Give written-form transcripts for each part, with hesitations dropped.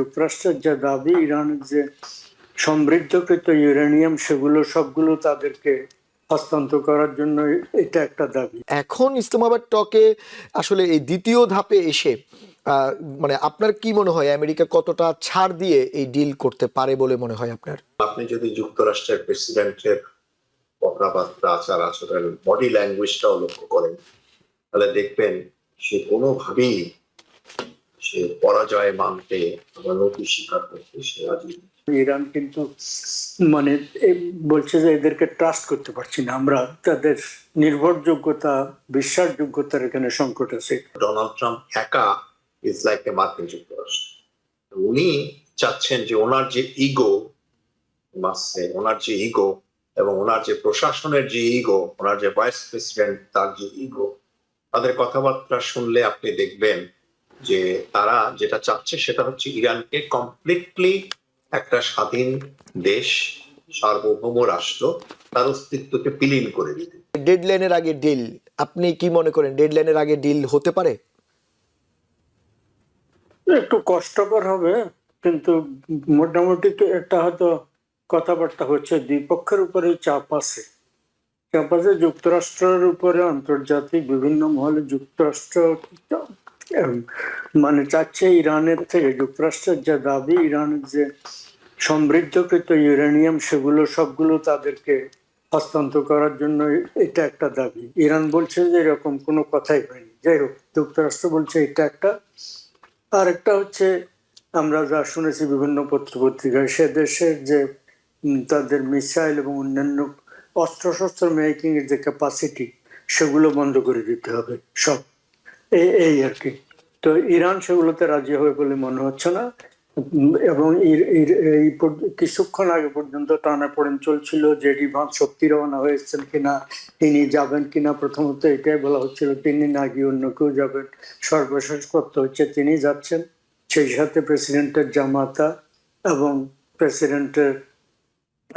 যুক্তরাষ্ট্রের যে দাবি ইরানের যে সমৃদ্ধকৃত ইউরেনিয়াম সেগুলো সবগুলো তাদেরকে হস্তান্তর করার জন্য এটা একটা দাবি। এখন ইসলামাবাদ টকে আসলে এই দ্বিতীয় ধাপে এসে মানে আপনার কি মনে হয় আমেরিকা কতটা ছাড় দিয়ে এই ডিল করতে পারে বলে মনে হয় আপনার? আপনি যদি যুক্তরাষ্ট্রের প্রেসিডেন্টের কথাবার্তা, আচার আচরণ, বডি ল্যাঙ্গুয়েজটাও লক্ষ্য করেন, তাহলে দেখবেন সে কোনোভাবেই সে পরাজয় মানতে বা নতি স্বীকার করতে সে রাজি। ইরান কিন্তু মানে বলছে যে এদেরকে ট্রাস্ট করতে পারছি না আমরা, তাদের নির্ভরযোগ্যতা বিশ্বাসযোগ্যতার এখানে সংকট আছে। ডোনাল্ড ট্রাম্প একা ইজ লাইক এ মার্কিন যুক্তরাষ্ট্র। উনি চাচ্ছেন যে ওনার যে ইগো ওনার যে ইগো এবং ওনার যে প্রশাসনের যে ইগো, ওনার যে ভাইস প্রেসিডেন্ট তার যে ইগো, তাদের কথাবার্তা শুনলে আপনি দেখবেন যে তারা যেটা চাচ্ছে সেটা হচ্ছে ইরানকে কমপ্লিটলি একটা স্বাধীন দেশ, সার্বভৌম রাষ্ট্র, তার অস্তিত্বকে বিলীন করে দিতে। ডেডলাইনের আগে ডিল, আপনি কি মনে করেন ডেডলাইনের আগে ডিল হতে পারে? একটু কষ্টকর হবে, কিন্তু মোটামুটি একটা হয়তো কথাবার্তা হচ্ছে, দুই পক্ষের উপরে চাপ আছে। যুক্তরাষ্ট্রের উপরে আন্তর্জাতিক বিভিন্ন মহলে যুক্তরাষ্ট্র মানে চাচ্ছে ইরানের থেকে, যুক্তরাষ্ট্রের যে দাবি ইরানের যে সমৃদ্ধকৃত ইউরেনিয়াম সেগুলো সবগুলো তাদেরকে হস্তান্তর করার জন্য এটা একটা দাবি। ইরান বলছে যে এরকম কোনো কথাই হয়নি। যাই হোক, যুক্তরাষ্ট্র বলছে এটা একটা। আর একটা হচ্ছে আমরা যা শুনেছি বিভিন্ন পত্রপত্রিকায়, সে দেশের যে তাদের মিসাইল এবং অন্যান্য অস্ত্রশস্ত্র মেকিং এর যে ক্যাপাসিটি সেগুলো বন্ধ করে দিতে হবে সব, এই আর কি। তো ইরান সেগুলোতে রাজি হবে বলে মনে হচ্ছে না। এবং এই কিছুক্ষণ আগে পর্যন্ত টানাপোড়েন চলছিল যে রিভান্স সত্যি রওনা হয়েছেন কিনা, তিনি যাবেন কিনা। প্রথমত এটাই বলা হচ্ছিল তিনি না গিয়ে অন্য কেউ যাবেন, সর্বশেষ তথ্য হচ্ছে তিনি যাচ্ছেন। সেই সাথে প্রেসিডেন্টের জামাতা এবং প্রেসিডেন্টের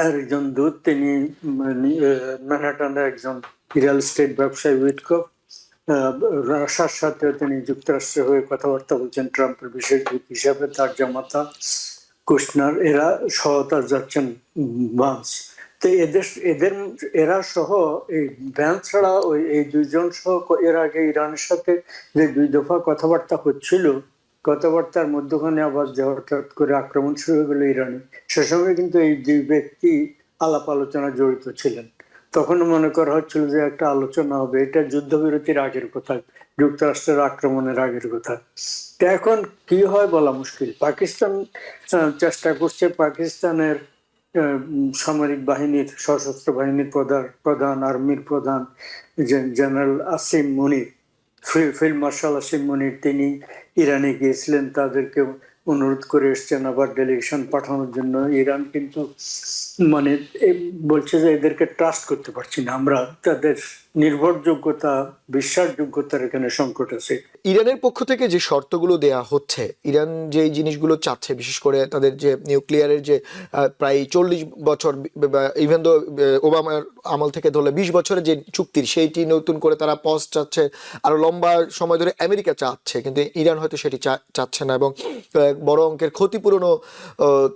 একজন দূত, তিনি ম্যানহাটানের একজন রিয়েল এস্টেট ব্যবসায়ী উইটকফ, রাশিয়ার সাথে তিনি যুক্তরাষ্ট্রের হয়ে কথাবার্তা বলছেন ট্রাম্পের বিশেষ দূত হিসাবে, তার জামাতা কুশনার, এরা সহতা যাচ্ছেন ভান্স। তো এরা সহ এই ভ্যান্স ছাড়া এই দুইজন সহ এর আগে ইরানের সাথে যে 2 দফা কথাবার্তা হচ্ছিল, কথাবার্তার মধ্যখানে আবার যে হঠাৎ করে আক্রমণ শুরু হয়ে গেল ইরানে, সে সময় কিন্তু এই 2 ব্যক্তি আলাপ আলোচনা জড়িত ছিলেন। তখন মনে করা হচ্ছিল যে একটা আলোচনা হবে, এটা যুদ্ধবিরতির আগের কথা, যুক্তরাষ্ট্রের আক্রমণের আগের কথা। তো এখন কি হয় বলা মুশকিল। পাকিস্তান চেষ্টা করছে, পাকিস্তানের সামরিক বাহিনীর, সশস্ত্র বাহিনীর প্রধান আর্মির প্রধান জেনারেল আসিম মুনির, ফিল্ড মার্শাল আসিম মুনির, তিনি ইরানে গিয়েছিলেন, তাদেরকে অনুরোধ করে এসছেন আবার ডেলিগেশন পাঠানোর জন্য। ইরান কিন্তু মানে বলছে যে এদেরকে ট্রাস্ট করতে পারছি না আমরা, তাদের নির্ভরযোগ্যতা বিশ্বাসযোগ্যতার এখানে সংকট আছে। ইরানের পক্ষ থেকে যে শর্তগুলো দেয়া হচ্ছে, ইরান যে জিনিসগুলো চাচ্ছে, বিশেষ করে তাদের যে নিউক্লিয়ারের যে প্রায় 40 বছর, ইভেন দো ওবামার আমল থেকে ধরলে 20 বছরের যে চুক্তির, সেইটি নতুন করে তারা পজ চাচ্ছে, আরো লম্বা সময় ধরে আমেরিকা চাচ্ছে, কিন্তু ইরান হয়তো সেটি চাচ্ছে না, এবং বড় অঙ্কের ক্ষতিপূরণও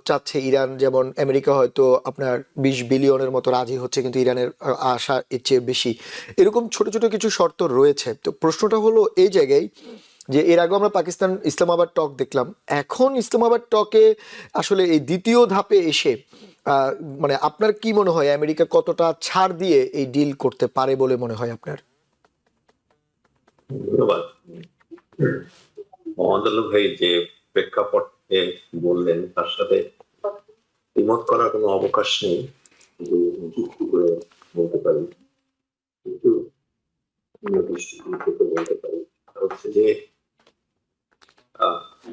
চাচ্ছে ইরান। যেমন আমেরিকা হয়তো আপনার 20 বিলিয়নের মতো রাজি হচ্ছে, কিন্তু ইরানের আশা এর চেয়ে বেশি। এরকম ছোট ছোট কিছু শর্ত রয়েছে। তো প্রশ্নটা হলো এই জায়গায় যে এর আগে আমরা পাকিস্তান ইসলামাবাদ টক দেখলাম, এখন ইসলামাবাদ টকে আসলে এই দ্বিতীয় ধাপে এসে মানে আপনার কি মনে হয় আমেরিকা কতটা ছাড় দিয়ে এই ডিল করতে পারে বলে মনে হয় আপনার? ধন্যবাদ মোহাম্মদ ভাই, যে প্রেক্ষাপটে বললেন তার সাথে দ্বিমত করার কোনো অবকাশ নেই, যুক্তি করে বলতে পারি, কিন্তু বলতে পারি হচ্ছে যে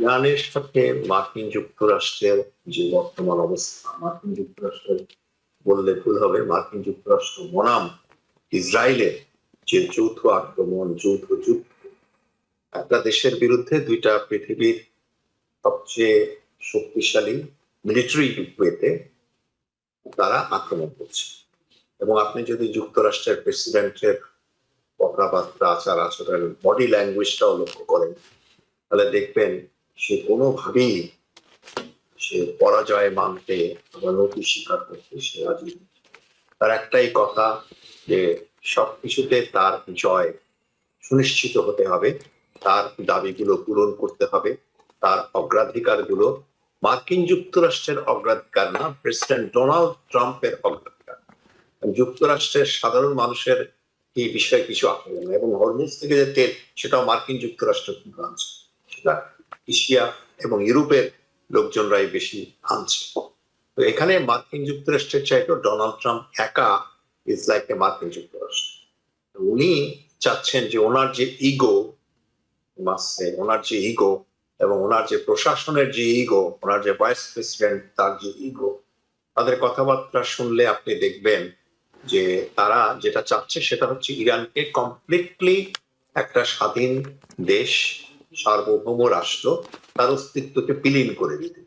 ইরানের সাথে মার্কিন যুক্তরাষ্ট্রের যে বর্তমান অবস্থা, মার্কিন যুক্তরাষ্ট্রের বললে ভুল হবে, মার্কিন যুক্তরাষ্ট্র বনাম ইসরায়েলের যে যৌথ আক্রমণ, যৌথ যুদ্ধ, একটা দেশের বিরুদ্ধে দুইটা পৃথিবীর সবচেয়ে শক্তিশালী মিলিটারি ওয়েতে তারা আক্রমণ করছে। এবং আপনি যদি যুক্তরাষ্ট্রের প্রেসিডেন্টের কথাবার্তা, আচার আচরণ, বডি ল্যাঙ্গুয়েজটাও লক্ষ্য করেন, তাহলে দেখবেন সে কোনোভাবেই সে পরাজয় মানতে বা নতি স্বীকার করতে সে রাজি নয়। তার একটাই কথা যে সবকিছুতে তার জয় সুনিশ্চিত হতে হবে, তার দাবিগুলো পূরণ করতে হবে, তার অগ্রাধিকারগুলো মার্কিন যুক্তরাষ্ট্রের অগ্রাধিকার না, প্রেসিডেন্ট ডোনাল্ড ট্রাম্পের অগ্রাধিকার। যুক্তরাষ্ট্রের সাধারণ মানুষের এই বিষয়ে কিছু আসবে না, এবং হরমুজ থেকে যে তেল সেটাও মার্কিন যুক্তরাষ্ট্র কিন্তু আনছে, সেটা এশিয়া এবং ইউরোপের লোকজনরাই বেশি আনছে। তো এখানে মার্কিন যুক্তরাষ্ট্রের চাইতেও ডোনাল্ড ট্রাম্প একা ইজ লাইক এ মার্কিন যুক্তরাষ্ট্র। উনি চাচ্ছেন যে ওনার যে ইগো, ওনার যে ইগো এবং ওনার যে প্রশাসনের যে ইগো, ওনার যে ভাইস প্রেসিডেন্ট তার যে ইগো, তাদের কথাবার্তা শুনলে আপনি দেখবেন যে তারা যেটা চাচ্ছে সেটা হচ্ছে ইরানকে কমপ্লিটলি একটা স্বাধীন দেশ, সার্বভৌম রাষ্ট্র, তার অস্তিত্বকে বিলীন করে দিতে।